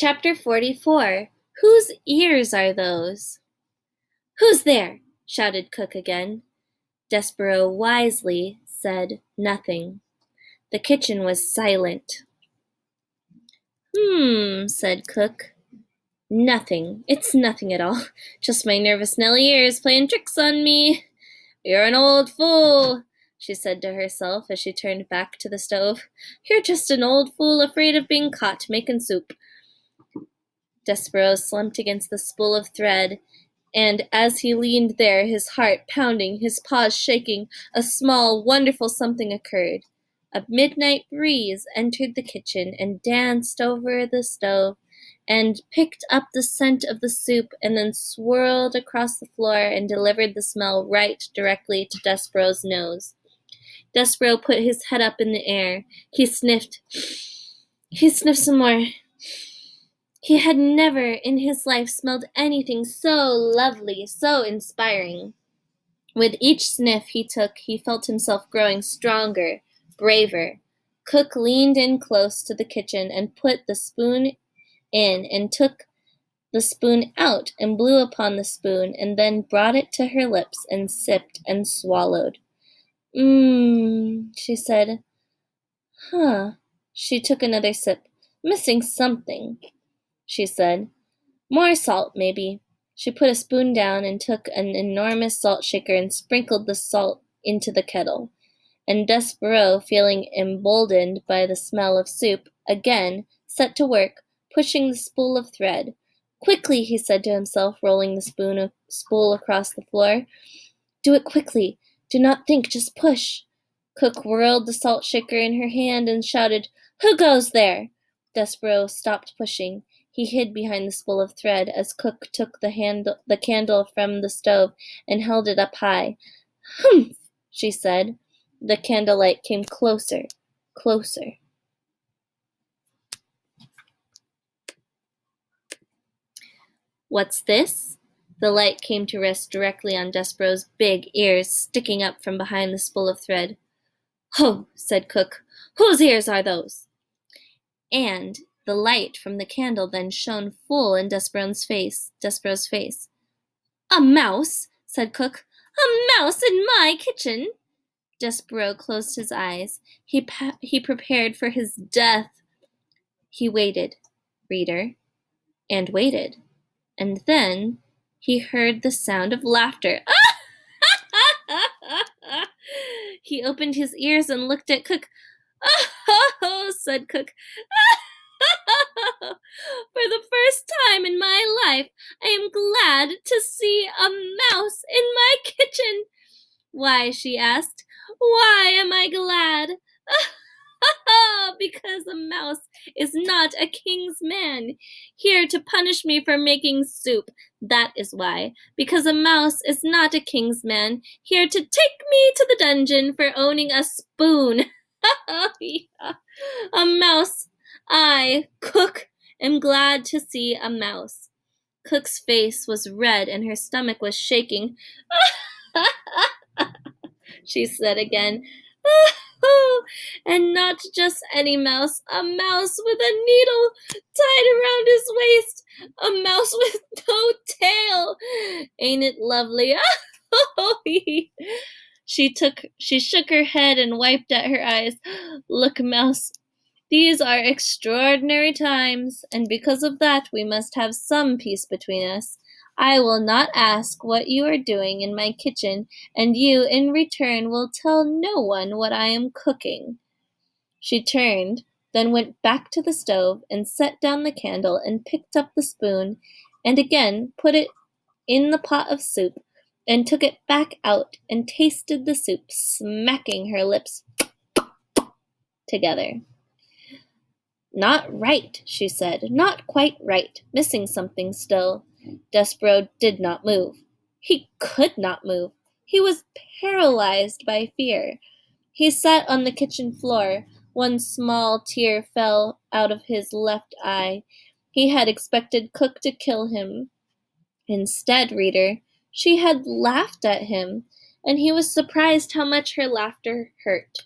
Chapter 44. Whose ears are those? Who's there? Shouted Cook again. Desperaux wisely said nothing. The kitchen was silent. Said Cook. Nothing. It's nothing at all. Just my nervous Nelly ears playing tricks on me. You're an old fool, she said to herself as she turned back to the stove. You're just an old fool afraid of being caught making soup. Desperaux slumped against the spool of thread, and as he leaned there, his heart pounding, his paws shaking, a small, wonderful something occurred. A midnight breeze entered the kitchen and danced over the stove and picked up the scent of the soup and then swirled across the floor and delivered the smell right directly to Despereaux's nose. Despereaux put his head up in the air. He sniffed. He sniffed some more. He had never in his life smelled anything so lovely, so inspiring. With each sniff he took, he felt himself growing stronger, braver. Cook leaned in close to the kitchen and put the spoon in and took the spoon out and blew upon the spoon and then brought it to her lips and sipped and swallowed. She said. She took another sip. Missing something, she said. More salt, maybe. She put a spoon down and took an enormous salt shaker and sprinkled the salt into the kettle. And Desperaux, feeling emboldened by the smell of soup, again set to work, pushing the spool of thread. Quickly, he said to himself, rolling the spool across the floor. Do it quickly. Do not think, just push. Cook whirled the salt shaker in her hand and shouted, Who goes there? Desperaux stopped pushing. He hid behind the spool of thread as Cook took the candle from the stove and held it up high. Humph, she said. The candlelight came closer, closer. What's this? The light came to rest directly on Despereaux's big ears sticking up from behind the spool of thread. Ho, said Cook. Whose ears are those? And the light from the candle then shone full in Despereaux's face. A mouse, said Cook. A mouse in my kitchen. Despereaux closed his eyes. He prepared for his death. He waited, reader, and waited. And then he heard the sound of laughter. He opened his ears and looked at Cook. Oh, said Cook. For the first time in my life, I am glad to see a mouse in my kitchen. Why, she asked. Why am I glad? Because a mouse is not a king's man, here to punish me for making soup. That is why. Because a mouse is not a king's man, here to take me to the dungeon for owning a spoon. A mouse. I, Cook, am glad to see a mouse. Cook's face was red and her stomach was shaking. She said again. And not just any mouse, a mouse with a needle tied around his waist, a mouse with no tail. Ain't it lovely? She shook her head and wiped at her eyes. Look, mouse, these are extraordinary times, and because of that we must have some peace between us. I will not ask what you are doing in my kitchen, and you, in return, will tell no one what I am cooking. She turned, then went back to the stove and set down the candle and picked up the spoon and again put it in the pot of soup and took it back out and tasted the soup, smacking her lips together. Not right, she said. Not quite right. Missing something still. Desperaux did not move. He could not move. He was paralyzed by fear. He sat on the kitchen floor. One small tear fell out of his left eye. He had expected Cook to kill him. Instead, reader, she had laughed at him, and he was surprised how much her laughter hurt.